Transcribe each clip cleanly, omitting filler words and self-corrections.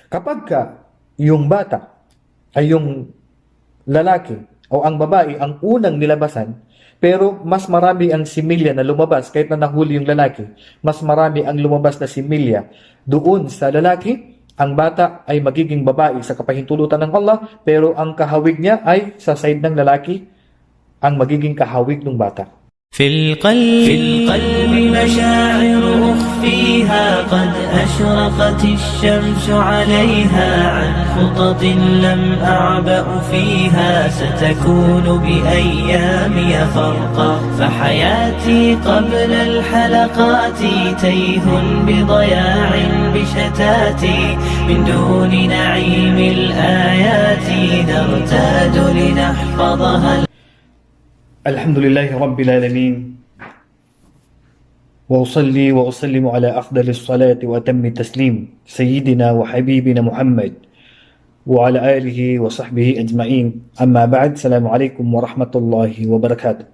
Kapag ka yung bata ay yung lalaki o ang babae ang unang nilabasan, pero mas marami ang similya na lumabas kahit na nahuli yung lalaki, mas marami ang lumabas na similya doon sa lalaki, ang bata ay magiging babae sa kapahintulutan ng Allah, pero ang kahawig niya ay sa side ng lalaki, ang magiging kahawig ng bata. في القلب مشاعر أخفيها قد أشرقت الشمس عليها عن خطط لم أعبأ فيها ستكون بأيامي فرقا فحياتي قبل الحلقات تيه بضياع بشتاتي من دون نعيم الآيات نرتاد لنحفظها. Alhamdulillahi Rabbil Alamin. وأصلي وأسلم على أفضل الصلاة وأتم التسليم سيدنا وحبيبنا محمد وعلى آله وصحبه أجمعين. أما بعد, السلام عليكم ورحمة الله وبركاته.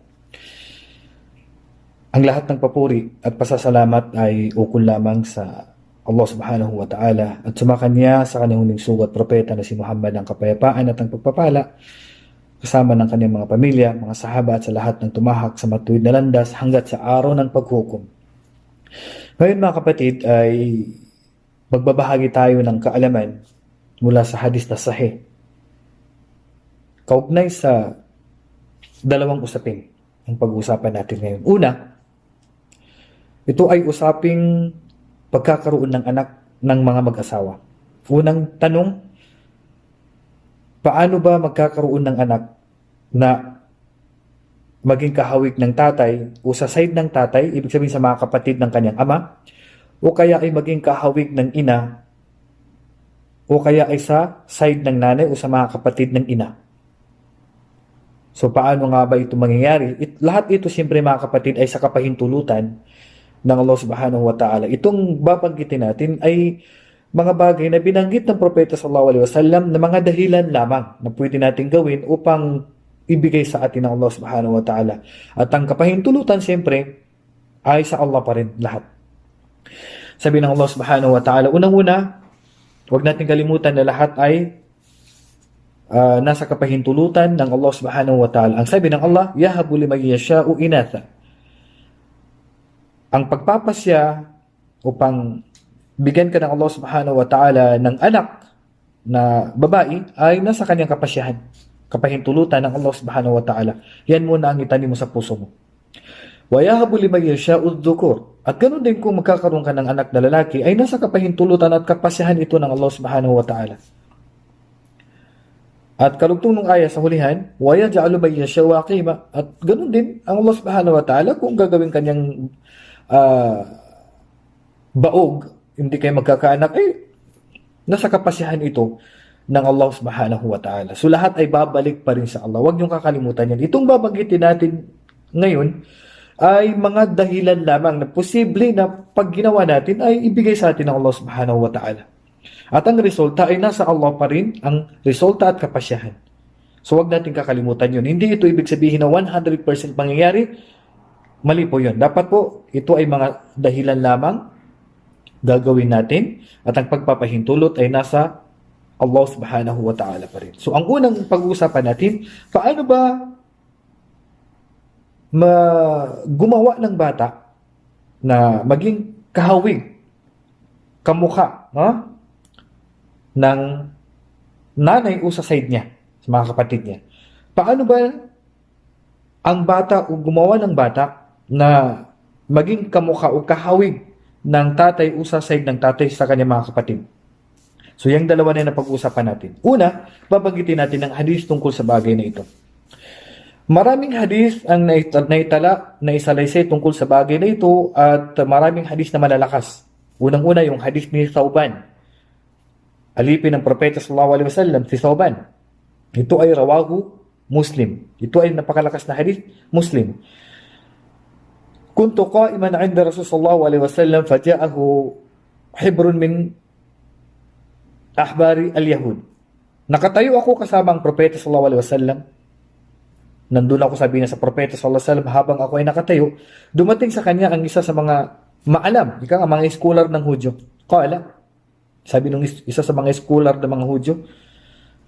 Ang lahat ng papuri at pasasalamat ay ukol lamang sa Allah subhanahu wa ta'ala at sumakanya sa kanyang huling sugat propeta na si Muhammad ang kapayapaan at ang pagpapala kasama ng kanyang mga pamilya, mga sahaba at sa lahat ng tumahak sa matuwid na landas hanggat sa araw ng paghukom. Ngayon mga kapatid ay magbabahagi tayo ng kaalaman mula sa hadis na sahih kaugnay sa dalawang usapin ang pag-uusapan natin ngayon. Una, ito ay usaping pagkakaroon ng anak ng mga mag-asawa. Unang tanong, paano ba magkakaroon ng anak na maging kahawig ng tatay o sa side ng tatay, ibig sabihin sa mga kapatid ng kanyang ama, o kaya ay maging kahawig ng ina, o kaya ay sa side ng nanay o sa mga kapatid ng ina. So paano nga ba ito mangyayari? Lahat ito siyempre mga kapatid ay sa kapahintulutan ng Allah subhanahu wa ta'ala. Itong babanggitin natin ay mga bagay na binanggit ng Propeta sallallahu alaihi wasallam na mga dahilan lamang na pwede natin gawin upang ibigay sa atin ng Allah subhanahu wa ta'ala. At ang kapahintulutan siyempre ay sa Allah pa rin lahat. Sabi ng Allah subhanahu wa ta'ala, unang-una, huwag natin kalimutan na lahat ay nasa kapahintulutan ng Allah subhanahu wa ta'ala. Ang sabi ng Allah, yahabu liman yasha'u inatha. Ang pagpapasya upang bigyan ka ng Allah subhanahu wa ta'ala ng anak na babae ay nasa kanyang kapasyahan, kapahintulutan ng Allah subhanahu wa ta'ala. Yan muna ang itanim mo sa puso mo. Wa yahabu liman yasha'u dhukur. At ganoon din kung magkakaroon ka ng anak na lalaki ay nasa kapahintulutan at kapasyahan ito ng Allah subhanahu wa ta'ala. At kalugtong ng aya sa hulihan, wa yaj'alu man yasha'u aqima. At ganoon din ang Allah subhanahu wa ta'ala kung gagawin kanyang baog, hindi kayo magkakaanak, nasa kapasyahan ito ng Allah subhanahu wa ta'ala. So lahat ay babalik pa rin sa Allah. Huwag niyong kakalimutan yan. Itong babanggitin natin ngayon ay mga dahilan lamang na posible na pag ginawa natin ay ibigay sa atin ng Allah subhanahu wa ta'ala. At ang resulta ay nasa Allah pa rin ang resulta at kapasyahan. So huwag natin kakalimutan yun. Hindi ito ibig sabihin na 100% mangyayari. Mali po yun. Dapat po, ito ay mga dahilan lamang gagawin natin at ang pagpapahintulot ay nasa Allah subhanahu wa ta'ala pa rin. So, ang unang pag-uusapan natin, paano ba gumawa ng bata na maging kahawig, kamukha ng nanay o sa side niya, sa mga kapatid niya. Paano ba ang bata o gumawa ng bata na maging kamukha o kahawig ng tatay o sa side ng tatay sa kanyang mga kapatid? So, yung dalawa na pag-uusapan natin. Una, babanggitin natin ang hadis tungkol sa bagay na ito. Maraming hadis ang naitala, naisalaysay tungkol sa bagay na ito at maraming hadis na malalakas. Unang-una, yung hadis ni Thawban. Alipin ng Propeta sallallahu alaihi wasallam, si Thawban. Ito ay rawahu Muslim. Ito ay napakalakas na hadis, Muslim. Kuntu qa'iman 'inda Rasul sallallahu alaihi wasallam faja'ahu hibrun min ahbari al-yahud. Nakatayo ako kasama ang Propeta sallallahu alaihi wasallam. Nandun ako, sabi niya sa Propeta sallallahu alaihi wasallam, habang ako ay nakatayo, dumating sa kanya ang isa sa mga maalam, ang mga scholar ng Hudyo. Qala, Sabi nung isa sa mga scholar ng mga Hudyo,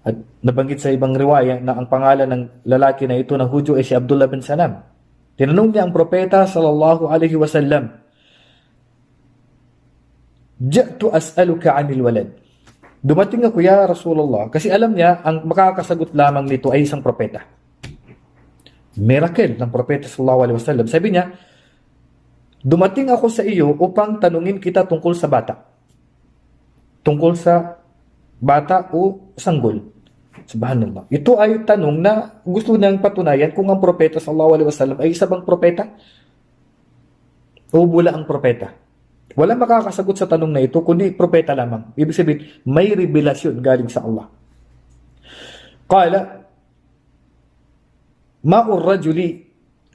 at nabanggit sa ibang riwaya na ang pangalan ng lalaki na ito ng Hudyo ay si Abdullah bin Salam. Tinanong niya ang propeta sallallahu alaihi wasallam, "Ja'tu as'aluka 'anil walad." Dumating ako, ya Rasulullah, kasi alam niya ang makakasagot lamang nito ay isang propeta. Miracle ng propeta sallallahu alaihi wasallam. Sabi niya, dumating ako sa iyo upang tanungin kita tungkol sa bata. Tungkol sa bata o sanggol. Subhanallah. Ito ay tanong na gusto niyang patunayan kung ang propeta sallallahu alaihi wasallam ay isa bang propeta o bula ang propeta. Walang makakasagot sa tanong na ito kundi propeta lamang. Ibig sabihin, may revelasyon galing sa Allah. Qala, ma'ur rajuli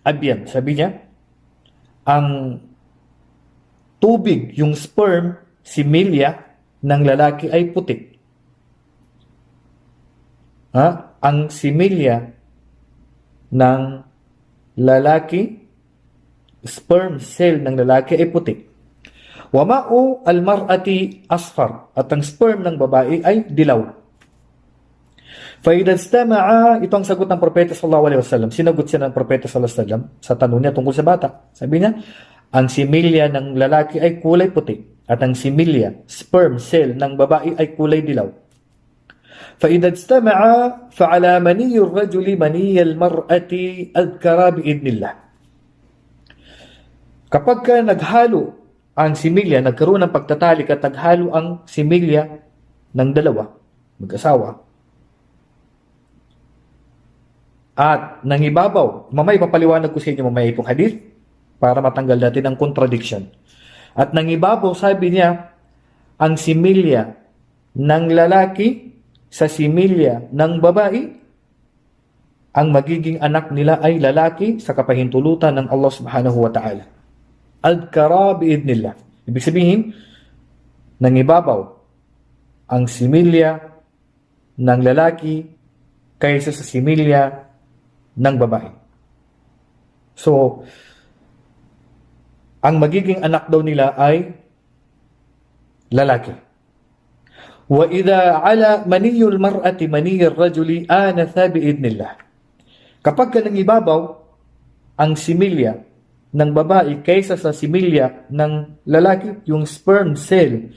abyan. Sabi niya, ang tubig, yung sperm, similya ng lalaki ay puti. Ang similya ng lalaki, sperm cell ng lalaki ay puti. Wa ma'u al-mar'ati asfar, at ang sperm ng babae ay dilaw. Fa idza istama'a, ito ang sagot ng propeta sallallahu alaihi wasallam. Sinagot siya ng propeta sallallahu alaihi wasallam sa tanong niya tungkol sa bata. Sabi niya, ang similya ng lalaki ay kulay puti at ang similya, sperm cell ng babae ay kulay dilaw. Fa idza istama'a fa 'ala maniyyi ar-rajuli maniyyi al-mar'ati adhkara bi idnillah. Kapag ka naghalo ang similya, nagkaroon ng pagtatalik at naghalo ang similya ng dalawa, mag-asawa, at nangibabaw, mamay papaliwanag ko sa inyo mamaya itong hadith para matanggal natin ang contradiction. At nangibabaw, sabi niya, ang similya ng lalaki sa similya ng babae, ang magiging anak nila ay lalaki sa kapahintulutan ng Allah subhanahu wa ta'ala. Adkara biidnillah. Ibig sabihin, nangibabaw ang similya ng lalaki kaysa sa similya ng babae. So, ang magiging anak daw nila ay lalaki. Wa idha ala maniyul mar'ati maniyir rajuli anatha biidnillah. Kapag ka nangibabaw ang similya ng babae kaysa sa similya ng lalaki, yung sperm cell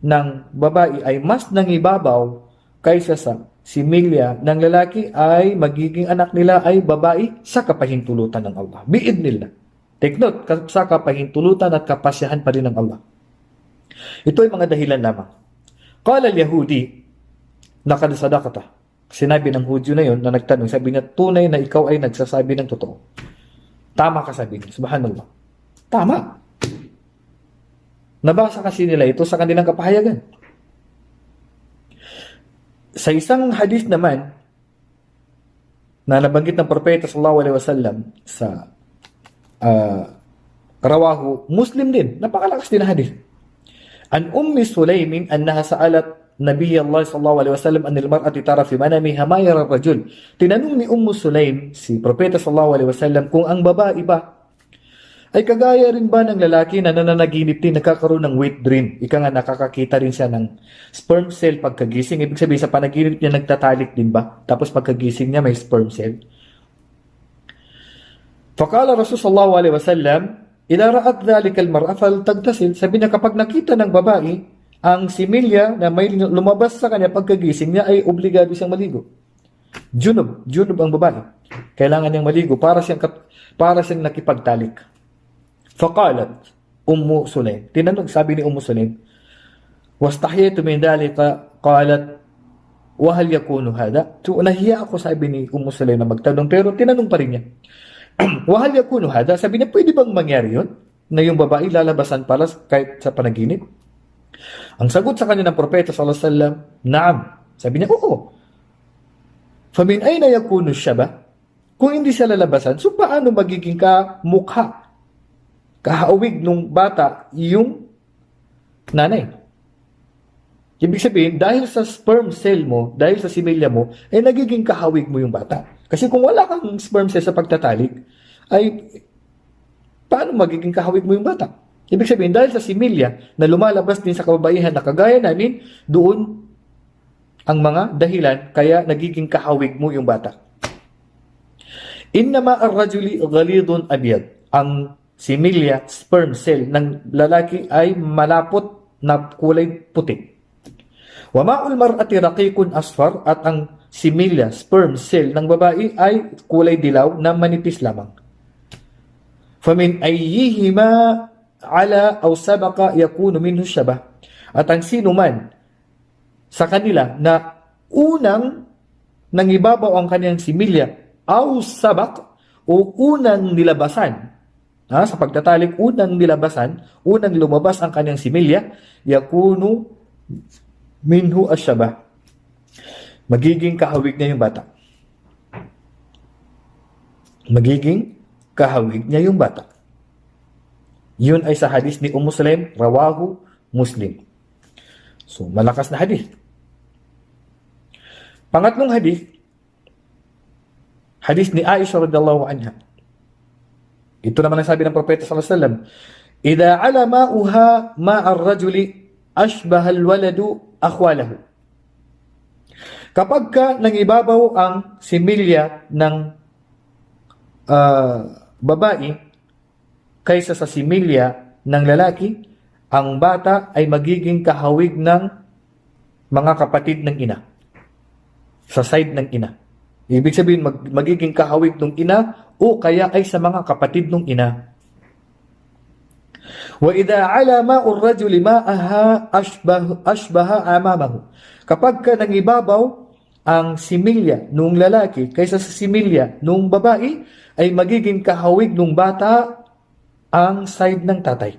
ng babae ay mas nangibabaw kaysa sa similya ng lalaki, ay magiging anak nila ay babae sa kapahintulutan ng Allah. Biidnillah. Take note, sa kapahintulutan at kapasyahan pa rin ng Allah. Ito ay mga dahilan lamang. Qala al-Yahudi, laqad sadaqta. Sinabi ng Hudyo na yon na nagtanong, sabi niya, tunay na ikaw ay nagsasabi ng totoo. Tama ka, sabi niya. Subhanallah. Tama. Nabasa kasi nila ito sa kanilang kapahayagan. Sa isang hadith naman na nabanggit ng propeta sallallahu alaihi wasallam sa rawahu Muslim din, napakalakas din na hadith. An Ummi Sulaimin annaha sa'alat Nabiy Allah sallallahu alaihi wasallam anil mar'ati tara fi manamiha ma yara ar-rajul. Tinanong ni Ummu Sulaim si propeta sallallahu alaihi wasallam kung ang babae ba ay kagaya rin ba ng lalaki na nananaginip din, nagkakaroon ng wet dream. Ika nga, nakakakita rin siya ng sperm cell pagkagising. Ibig sabihin, sa panaginip niya nagtatalik din ba? Tapos pagkagising niya may sperm cell. Faqala Rasul sallallahu alaihi wasallam, idha ra'at dhalika al-mar'a faltagtasil. Sabi niya, kapag nakita ng babae ang similya na may lumabas sa kanya pagkagising niya, ay obligado siyang maligo. Junub ang babae. Kailangan niyang maligo para siyang nakipagtalik. Faqalat Ummu Sulaim. Tinanong, sabi ni Ummu Sulaim, wastahyatu min dhalika, qalat wa hal yakunu hada? So, nahiya ako, sabi ni Ummu Sulaim na magtanong, pero tinanong pa rin niya. Wa hal yakunu hada? Sabi niya, pwede bang mangyari yun? Na yung babae lalabasan pala kahit sa panaginip? Ang sagot sa kanya ng propeta sallallahu alaihi wasallam, naam. Sabi niya, oo. Famin ayna yakunu shaba? Kung hindi siya lalabasan, so paano magiging kamukha, kahawig nung bata yung nanay? Ibig sabihin, dahil sa sperm cell mo, dahil sa similya mo, ay nagiging kahawig mo yung bata. Kasi kung wala kang sperm cell sa pagtatalik, ay paano magiging kahawig mo yung bata? Ibig sabihin, dahil sa similya na lumalabas din sa kababaihan na kagaya namin, doon ang mga dahilan kaya nagiging kahawig mo yung bata. Innama ar-rajuli ghalidun abyad. Ang similya, sperm cell ng lalaki ay malapot na kulay puti. Wa ma'ul mar'ati raqiqun asfar, at ang similya, sperm cell ng babae ay kulay dilaw na manipis lamang. Famin ayyihima ala aw sabaqa yakunu minhu syabah. At ang sino man sa kanila na unang nangibabaw ang kanyang similya aw sabaq o unang nilabasan, sa pagtatalik unang nilabasan, unang lumabas ang kanyang similya, yakunu minhu asyabah. Magiging kahawig na yung bata. Magiging kahawig niya yung bata. Yun ay sa hadis ni Sulaim, rawahu Muslim. So, malakas na hadis. Pangatlong hadis ni Aisha radhiyallahu anha. Ito naman ang sabi ng Propeta sallallahu alaihi wasallam, "Idza ala ma'uha ma'ar rajuli ashbaha al-waladu akhwalahu." Kapag ka nangibabaw ang similya ng babae kaysa sa similya ng lalaki, ang bata ay magiging kahawig ng mga kapatid ng ina. Sa side ng ina. Ibig sabihin, magiging kahawig ng ina o kaya ay sa mga kapatid ng ina. Wa idha ala ma'ur rajuli ma'aha ashbaha amamahu. Kapag ka nangibabaw ang similya nung lalaki kaysa sa similya nung babae, ay magiging kahawig nung bata ang side ng tatay.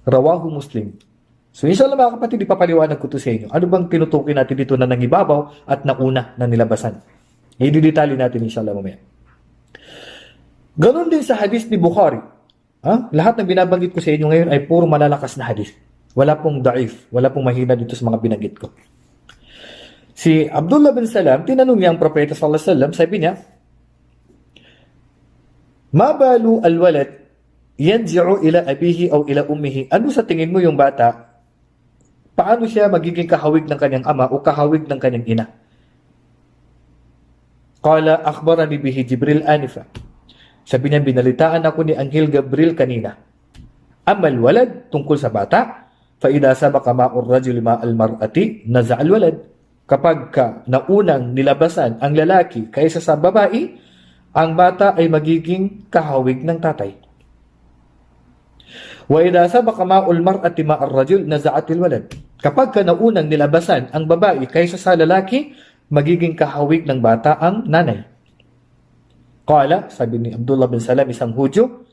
Rawahu Muslim. So inshallah mga kapatid, ipapaliwanag ko to sa inyo. Ano bang tinutukoy natin dito na nangibabaw at nauna na nilabasan? I-detalye natin inshallah mamaya. Ganon din sa hadis ni Bukhari. Lahat ng binabanggit ko sa inyo ngayon ay puro malalakas na hadis. Wala pong daif, wala pong mahina dito sa mga binanggit ko. Si Abdullah bin Salam, tinanong niya ang Propeta sallallahu alaihi wasallam, sabi niya, "Ma balu al-walad yanzi'u ila abihi aw ila ummihi?" Ano sa tingin mo yung bata? Paano siya magiging kahawig ng kanyang ama o kahawig ng kanyang ina? Qala akhbarani bihi Jibril anifa. Sabi niya, binalitaan ako ni Anghel Gabriel kanina. Amal walad, tungkol sa bata, fa idha sabaqa ma'ur rajuli ma'al mar'ati naza'al walad. Kapag naunang nilabasan ang lalaki kaysa sa babae, ang bata ay magiging kahawig ng tatay. Wa idha sabaqa ma'ul mar'ati ma'ar rajul naza'atil walad. Kapag naunang nilabasan ang babae kaysa sa lalaki, magiging kahawig ng bata ang nanay. Qala, sabi ni Abdullah bin Salam, isang Hudyo,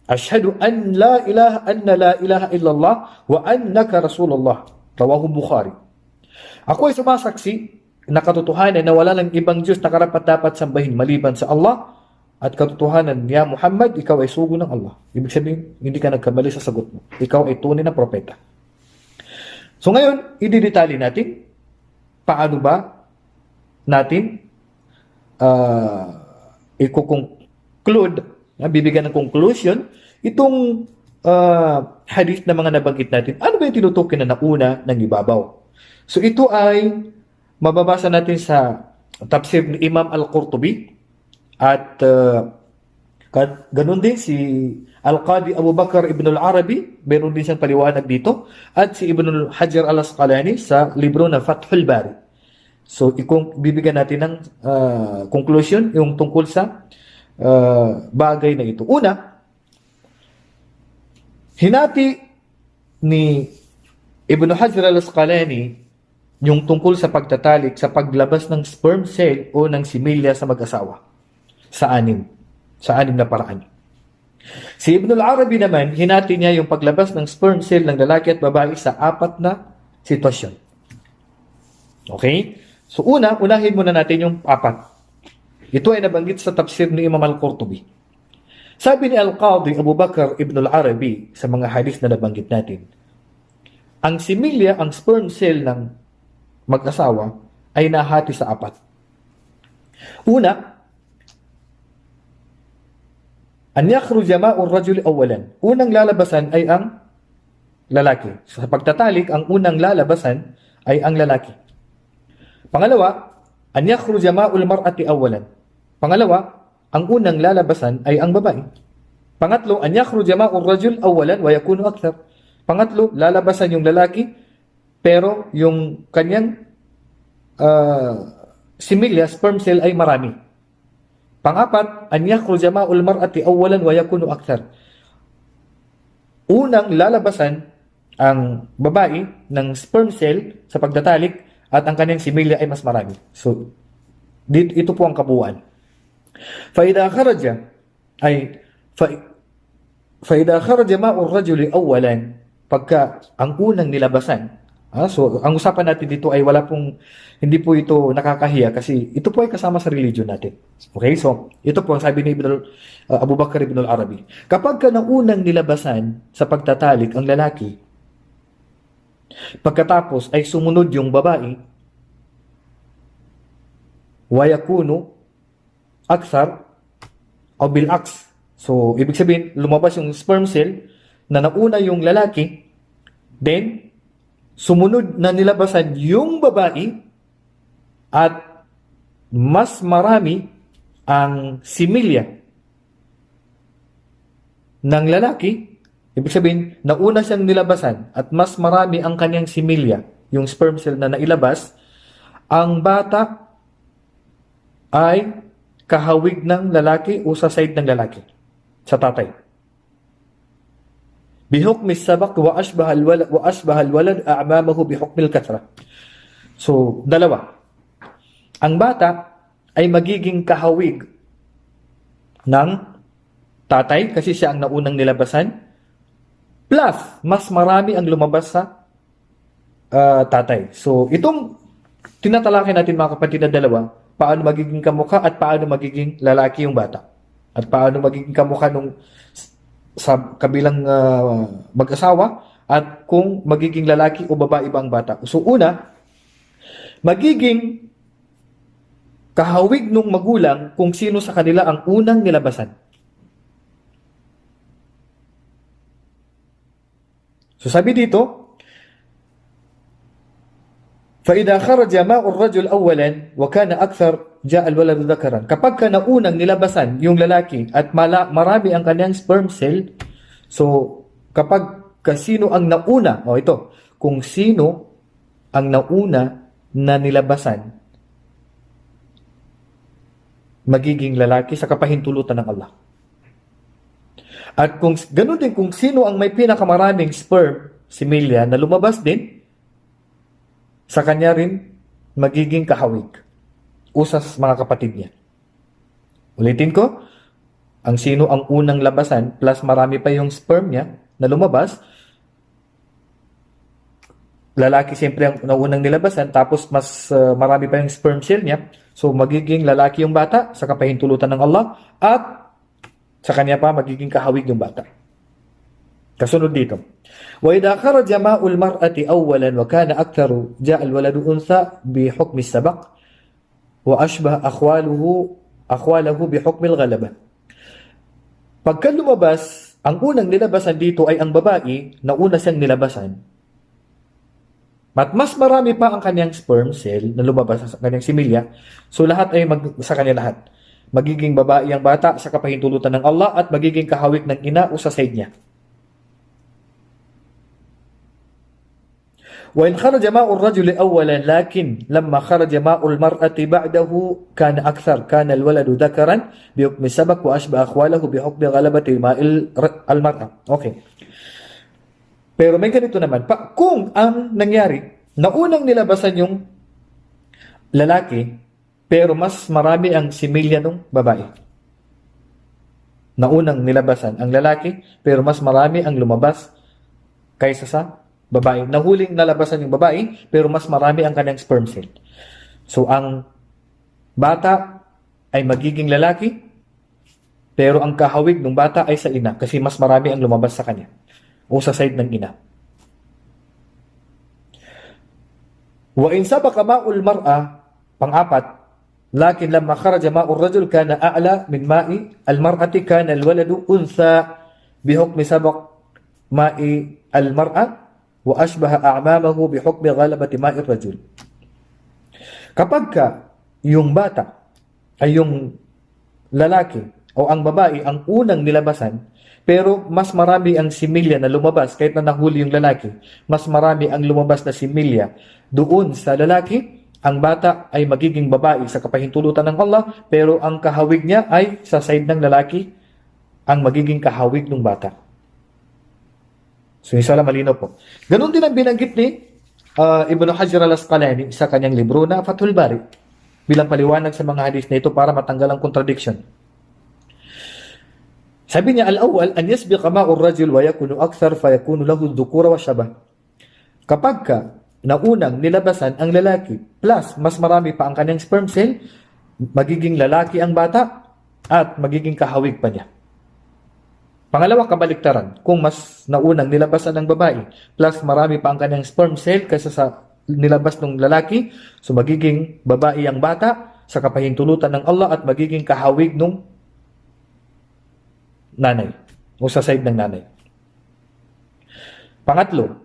"Ashhadu an la ilaha illallah wa annaka Rasulullah." Rawahu Bukhari. Ako ay sumasaksi na katotohanan na wala ng ibang Diyos na karapat-dapat sambahin maliban sa Allah, at katotohanan, ya Muhammad, ikaw ay sugo ng Allah. Ibig sabihin, hindi ka nagkamali sa sagot mo. Ikaw ay tunay na propeta. So ngayon, i-detalye natin paano ba natin i-conclude, bibigyan ng conclusion itong hadith na mga nabanggit natin. Ano ba yung tinutukoy na nauna ng ibabaw? So ito ay mababasa natin sa tafsir ni Imam Al-Qurtubi, at ganun din si Al-Qadi Abu Bakr Ibn Al-Arabi, meron din siyang paliwanag dito, at si Ibn Hajar Al-Asqalani sa libro na Fathul Bari. So, bibigyan natin ng conclusion yung tungkol sa bagay na ito. Una, hinati ni Ibn Hajar al-Asqalani yung tungkol sa pagtatalik sa paglabas ng sperm cell o ng similya sa mag-asawa sa anim na paraan. Si Ibn al-Arabi naman, hinati niya yung paglabas ng sperm cell ng lalaki at babae sa 4 na sitwasyon. Okay? So unahin muna natin yung 4. Ito ay nabanggit sa tafsir ni Imam Al-Qurtubi. Sabi ni Al-Qadi Abu Bakr Ibn Al-Arabi sa mga hadith na nabanggit natin, ang similya, ang sperm cell ng mag-asawa ay nahati sa 4. Una, an yakhruja ma'ur rajuli awalan. Unang lalabasan ay ang lalaki. Sa pagtatalik, ang unang lalabasan ay ang lalaki. Pangalawa, an yakhruja ma'ul mar'ati awalan. Pangalawa, ang unang lalabasan ay ang babae. Pangatlo, an yakhruja ma'ur rajul awalan wa yakunu akthar. Pangatlo, lalabasan yung lalaki, pero yung kanyang similya, sperm cell ay marami. Pangapat, an yakhruja ma'ul mar'ati awalan wa yakunu akthar. Unang lalabasan ang babae ng sperm cell sa pagtatalik at ang kanyang similya ay mas marami. So, ito po ang kabuuan. فإذا خرج ma'ur rajuli awalan, pagka ang unang nilabasan, so ang usapan natin dito ay hindi po ito nakakahiya kasi ito po ay kasama sa religion natin. Okay, so ito po ang sabi ni Abu Bakr ibn al-Arabi. Kapag ka ng unang nilabasan sa pagtatalik ang lalaki, pagkatapos ay sumunod yung babae, wa yakunu akthar o bil-aks. So, ibig sabihin, lumabas yung sperm cell na nauna yung lalaki, then, sumunod na nilabasan yung babae at mas marami ang similya ng lalaki. Ibig sabihin, nauna siyang nilabasan at mas marami ang kanyang similya, yung sperm cell na nailabas, ang bata ay kahawig ng lalaki o sa side ng lalaki, sa tatay. Bihukmi sabak wa asbahal walad a'mamahu bihukmil kathra. So, dalawa. Ang bata ay magiging kahawig ng tatay kasi siya ang naunang nilabasan, plus mas marami ang lumabas sa tatay. So, itong tinatalakay natin mga kapatid na dalawa, paano magiging kamukha at paano magiging lalaki yung bata. At paano magiging kamukha nung sa kabilang mag-asawa at kung magiging lalaki o babae ba ang bata. So una, magiging kahawig nung magulang kung sino sa kanila ang unang nilabasan. So sabi dito, فإذا خرج ماء الرجل أولا وكان أكثر جاء الولد ذكرا. Kapag ka naunang nilabasan yung lalaki at marami ang kanyang sperm cell, so kapag sino ang nauna, kung sino ang nauna na nilabasan, magiging lalaki sa kapahintulutan ng Allah. At kung ganun din, kung sino ang may pinakamaraming sperm, similya, na lumabas din, sa kanya rin magiging kahawig. Usas mga kapatid niya. Ulitin ko, ang sino ang unang labasan plus marami pa yung sperm niya na lumabas, lalaki siyempre ang naunang nilabasan tapos mas marami pa yung sperm cell niya, so magiging lalaki yung bata sa kapahintulutan ng Allah at sa kanya pa magiging kahawig yung bata. Kasunod dito. وإذا خرج ماء المرأة أولا وكان أكثر جاء الولد أنثى بحكم السبق وأشبه أخواله بحكم الغلبة. Pagka lumabas, ang unang nilabasan dito ay ang babae na una siyang nilabasan. At mas marami pa ang kanyang sperm cell na lumabas sa kanyang similya, so lahat ay sa kanya lahat. Magiging babae ang bata sa kapahintulutan ng Allah at magiging kahawig ng ina o sa side niya. وإن خرج ماء الرجل أولا لكن لما خرج ماء المرأة بعده كان أكثر كان الولد ذكرا بحكم السبق وأشبه أخواله بحكم غلبة ماء المرأة. Okay. Pero may ganito naman. Kung ang nangyari, naunang nilabasan yung lalaki, pero mas marami ang similya ng babae. Naunang nilabasan ang lalaki, pero mas marami ang lumabas kaysa sa babae. Nahuling nalabasan yung babae, pero mas marami ang kanyang sperm cell. So, ang bata ay magiging lalaki, pero ang kahawig ng bata ay sa ina, kasi mas marami ang lumabas sa kanya, o sa side ng ina. Wa in sabaka ma'ul mar'a, pang-apat, Lakin lamma kharaja ma'u ar-rajul kana a'la min ma'i al-mar'ati kana al-waladu untha bihukmi sabaq ma'i al-mar'a wa ashbaha a'mamahu bihukmi ghalabati ma'i ar-rajul. Kapag ka yung bata ay yung lalaki o ang babae ang unang nilabasan, pero mas marami ang similya na lumabas kahit na nahuli yung lalaki, mas marami ang lumabas na similya doon sa lalaki, ang bata ay magiging babae sa kapahintulutan ng Allah, pero ang kahawig niya ay sa side ng lalaki ang magiging kahawig ng bata. So inshallah malinaw po. Ganun din ang binanggit ni Ibn Hajar al-Asqalani sa kanyang libro na Fathul Bari bilang paliwanag sa mga hadis na ito para matanggal ang contradiction. Sabi niya, al-awwal, an yasbiqa ma'u ar-rajul wa yakunu akthar fa yakunu lahu dhukura wa shabah. Kapag ka naunang nilabasan ang lalaki plus mas marami pa ang kanyang sperm cell, magiging lalaki ang bata at magiging kahawig pa niya. Pangalawa, kabaliktaran. Kung mas naunang nilabasan ng babae plus marami pa ang kanyang sperm cell kaysa sa nilabas ng lalaki, so magiging babae ang bata sa kapahintulutan ng Allah at magiging kahawig ng nanay o sa side ng nanay. Pangatlo,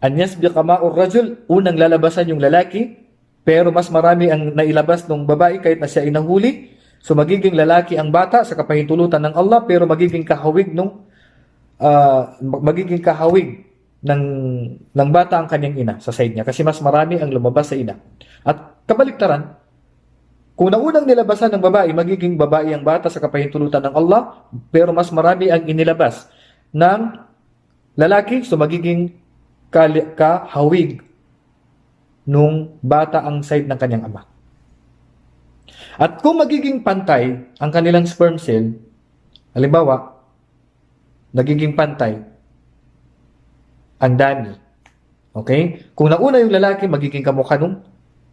an yasbiqa ma'u ar-rajul, unang lalabasan yung lalaki pero mas marami ang nailabas ng babae kahit na siya ay nahuli, so magiging lalaki ang bata sa kapahintulutan ng Allah pero magiging kahawig ng bata ang kanyang ina sa side niya kasi mas marami ang lumabas sa ina. At kabaliktaran, kung naunang nilabasan ng babae, magiging babae ang bata sa kapahintulutan ng Allah, pero mas marami ang inilabas ng lalaki, so magiging kahawig nung bata ang side ng kanyang ama. At kung magiging pantay ang kanilang sperm cell, halimbawa, nagiging pantay ang dami. Okay? Kung nauna yung lalaki, magiging kamukha nung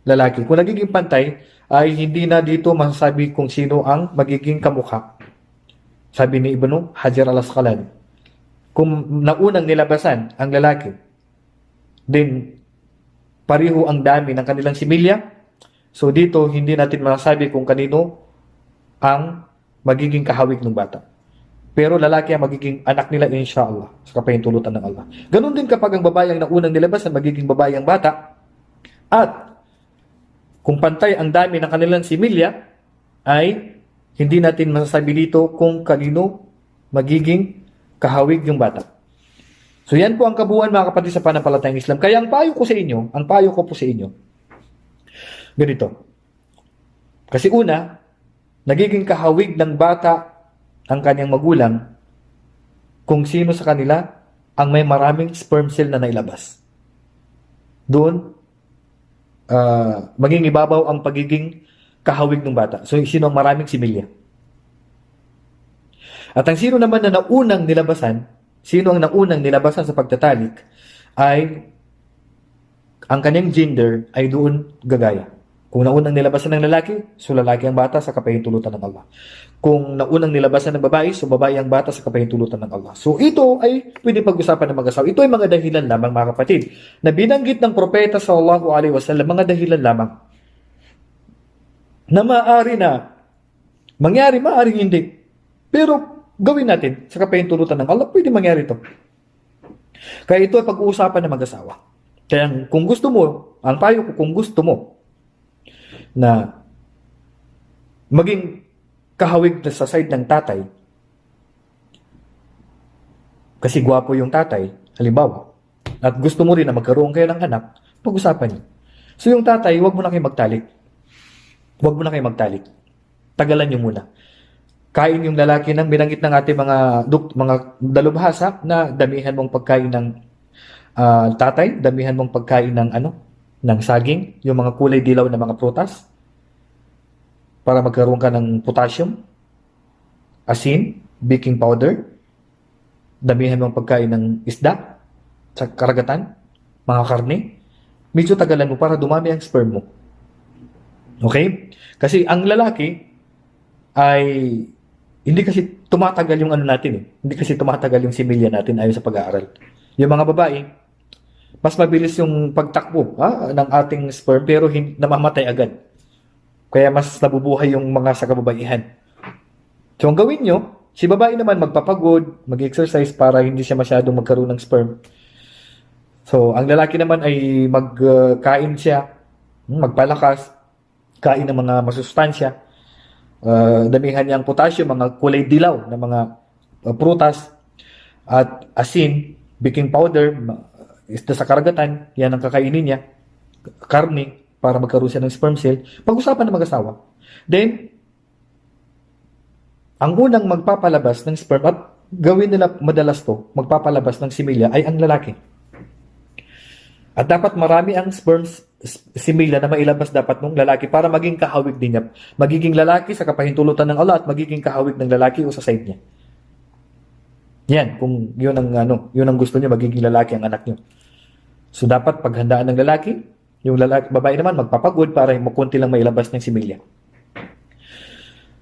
lalaki. Kung nagiging pantay, ay hindi na dito masasabi kung sino ang magiging kamukha. Sabi ni Ibn Hajar al-Asqalani. Kung naunang nilabasan ang lalaki, then pariho ang dami ng kanilang similya, so dito hindi natin masasabi kung kanino ang magiging kahawig ng bata. Pero lalaki ang magiging anak nila inshallah sa kapahintulutan ng Allah. Ganun din kapag ang babae ang naunang nilabasan, magiging babae ang bata. At kung pantay ang dami ng kanilang similya, ay hindi natin masasabi dito kung kanino magiging kahawig yung bata. So yan po ang kabuuan mga kapatid sa panampalatayang Islam. Kaya ang payo ko po sa inyo, ganito. Kasi una, nagiging kahawig ng bata ang kanyang magulang kung sino sa kanila ang may maraming sperm cell na nailabas. Doon, maging ibabaw ang pagiging kahawig ng bata. So, sino ang maraming similya? At ang sino naman na naunang nilabasan, sino ang naunang nilabasan sa pagtatalik, ay ang kanyang gender ay doon gagaya. Kung naunang nilabasan ng lalaki, so lalaki ang bata sa kapahintulutan ng Allah. Kung naunang nilabasan ng babae, so babae ang bata sa kapahintulutan ng Allah. So ito ay pwede pag-usapan ng mag-asawa. Ito ay mga dahilan lamang mga kapatid na binanggit ng propeta sallallahu alaihi wasallam, mga dahilan lamang na maaari na mangyari, maaari hindi. Pero gawin natin sa kapahintulutan ng Allah, pwede mangyari ito. Kaya ito ay pag-uusapan ng mag-asawa. Kaya kung gusto mo, ang payo ko kung gusto mo na maging kahawig na sa side ng tatay, kasi gwapo yung tatay, halimbawa, at gusto mo rin na magkaroon kayo ng anak, pag-usapan niyo. So yung tatay, wag mo na kayo magtalik. Wag mo na kayo magtalik. Tagalan niyo muna. Kain yung lalaki ng binanggit ng ating mga dalubhasa na damihan mong pagkain ng tatay, damihan mong pagkain ng saging, yung mga kulay dilaw na mga prutas, para magkaroon ka ng potassium, asin, baking powder, damihan mong pagkain ng isda, sa karagatan, mga karne, medyo tagalan mo para dumami ang sperm mo. Okay? Kasi ang lalaki ay hindi kasi tumatagal yung natin eh. Hindi kasi tumatagal yung similya natin ayon sa pag-aaral. Yung mga babae, mas mabilis yung pagtakbo ng ating sperm pero namamatay agad. Kaya mas nabubuhay yung mga sa kababaihan. So, ang gawin nyo, si babae naman magpapagod, mag-exercise para hindi siya masyadong magkaroon ng sperm. So, ang lalaki naman ay magkain siya, magpalakas, kain ng mga masustansya, damihan niya ang potassium, mga kulay dilaw na mga prutas, at asin, baking powder, isda sa karagatan, yan ang kakainin niya, karne, para magkaroon siya ng sperm cell. Pag-usapan ng mag-asawa. Then, ang unang magpapalabas ng sperm, at gawin nila madalas to, magpapalabas ng similya, ay ang lalaki. At dapat marami ang sperms similya na mailabas dapat ng lalaki para maging kahawig din niya. Magiging lalaki sa kapahintulutan ng Allah at magiging kahawig ng lalaki o sa side niya. Yan, kung yun ang gusto niya, magiging lalaki ang anak niyo. So dapat paghandaan ng lalaki, yung babae naman magpapagod para makunti lang mailabas ng similya.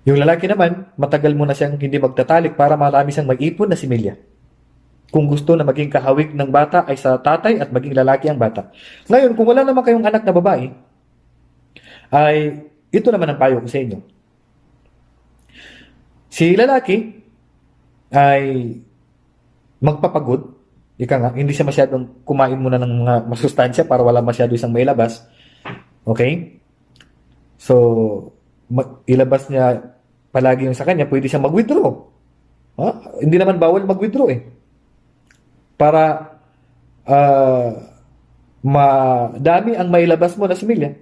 Yung lalaki naman, matagal muna siyang hindi magtatalik para marami siyang mag-ipon na similya. Kung gusto na maging kahawig ng bata ay sa tatay at maging lalaki ang bata. Ngayon, kung wala naman kayong anak na babae, ay ito naman ang payo ko sa inyo. Si lalaki ay magpapagod. Ika nga, hindi siya masyadong kumain muna ng mga masustansya para wala masyado isang mailabas. Okay? So, ilabas niya palagi yung sa kanya, pwede siyang mag-withdraw. Hindi naman bawal mag-withdraw eh. Para madami ang mailabas mo na similya.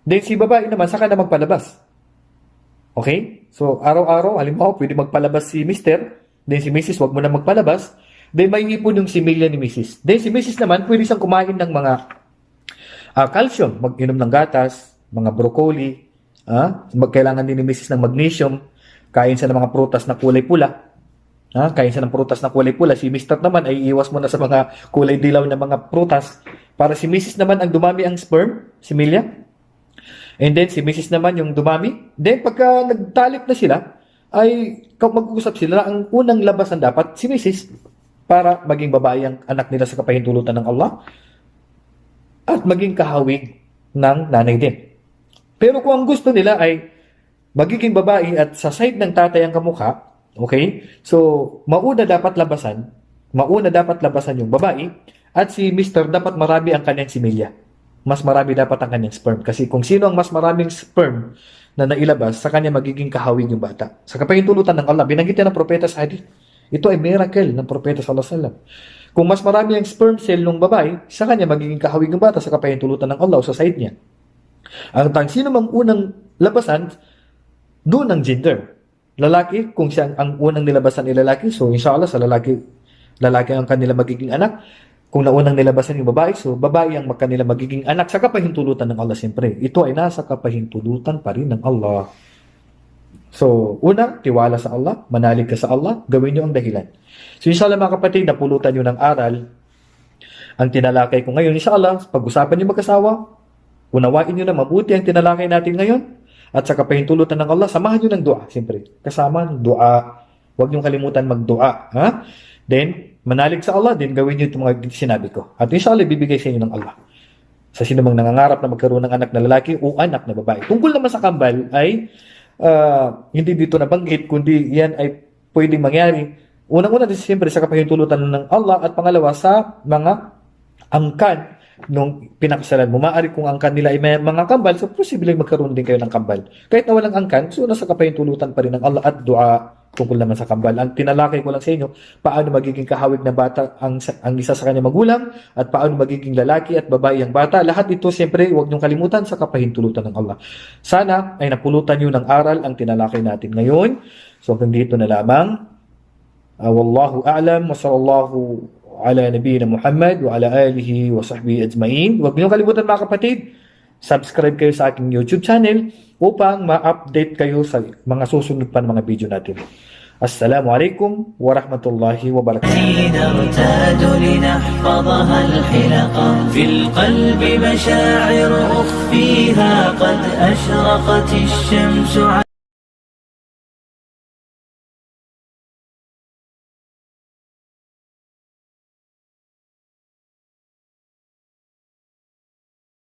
Then si babae naman, saka na magpalabas. Okay? So, araw-araw, halimbawa, pwede magpalabas si Mr. Then si Mrs. wag mo na magpalabas. Then may ipon yung similya ni Mrs. Then si Mrs. naman, pwede siyang kumain ng mga calcium. Mag-inom ng gatas, mga broccoli. Kailangan din ni Mrs. ng magnesium. Kain siya ng mga prutas na kulay pula. Kain siya ng prutas na kulay pula. Si Mr. naman ay iwas mo na sa mga kulay dilaw na mga prutas. Para si Mrs. naman ang dumami ang sperm, similya. And then si Mrs. naman yung dumami. Then pagka nagtalik na sila, ay mag-uusap sila. Ang unang labasan dapat si Mrs. para maging babae ang anak nila sa kapahintulutan ng Allah. At maging kahawig ng nanay din. Pero kung ang gusto nila ay magiging babae at sa side ng tatay ang kamukha, okay? So, mauna dapat labasan yung babae at si Mr. dapat marami ang kanyang similya. Mas marami dapat ang kanyang sperm. Kasi kung sino ang mas maraming sperm na nailabas, sa kanya magiging kahawig yung bata. Sa kapahintulutan ng Allah, binanggit yan ng propeta sa hadith. Ito ay miracle ng propeta sallallahu alaihi wasallam. Kung mas marami ang sperm cell ng babae, sa kanya magiging kahawig yung bata sa kapahintulutan ng Allah o sa side niya. Sino mang unang labasan, doon ang gender. Lalaki, kung siya ang unang nilabasan ni lalaki, so inshallah sa lalaki ang kanila magiging anak. Kung naunang nilabasan yung babae, so babae ang kanila magiging anak sa kapahintulutan ng Allah siyempre. Ito ay nasa kapahintulutan pa rin ng Allah. So, una, tiwala sa Allah, manalig ka sa Allah, gawin niyo ang dahilan. So inshallah mga kapatid, napulutan niyo ng aral ang tinalakay ko ngayon. Inshallah, pag-usapan niyo mag-asawa, unawain niyo na mabuti ang tinalakay natin ngayon. At sa kapahintulutan ng Allah, samahan nyo ng dua. Siyempre, kasama ng dua. Huwag nyo kalimutan mag-dua. Then, manalig sa Allah, then gawin nyo itong mga sinabi ko. At inshallah, bibigay sa inyo ng Allah. Sa sino mang nangangarap na magkaroon ng anak na lalaki o anak na babae. Tungkol naman sa kambal ay hindi dito nabanggit, kundi yan ay pwedeng mangyari. Unang-una, siyempre, sa kapahintulutan ng Allah at pangalawa, sa mga angkan nung pinakasalan mo. Maaari kung angkan nila ay may mga kambal, so posibleng magkaroon din kayo ng kambal. Kahit na walang angkan, so nasa kapahintulutan pa rin ng Allah at dua tungkol naman sa kambal. Ang tinalakay ko lang sa inyo, paano magiging kahawig na bata ang isa sa kanyang magulang at paano magiging lalaki at babae ang bata. Lahat ito, siyempre, huwag niyong kalimutan sa kapahintulutan ng Allah. Sana ay napulutan niyo ng aral ang tinalakay natin ngayon. So, hanggang dito na lamang. Wallahu a'lam wa sallallahu ala nabiyina Muhammad wa ala alihi wa sahbihi ajma'in. Huwag niyo kalimutan mga kapatid, subscribe kayo sa aking YouTube channel upang ma-update kayo sa mga susunod pa ng mga video natin. Assalamualaikum warahmatullahi wabarakatuh. نرتاد لنحفظها الحلقة في القلب مشاعر أخفيها قد أشرقت الشمس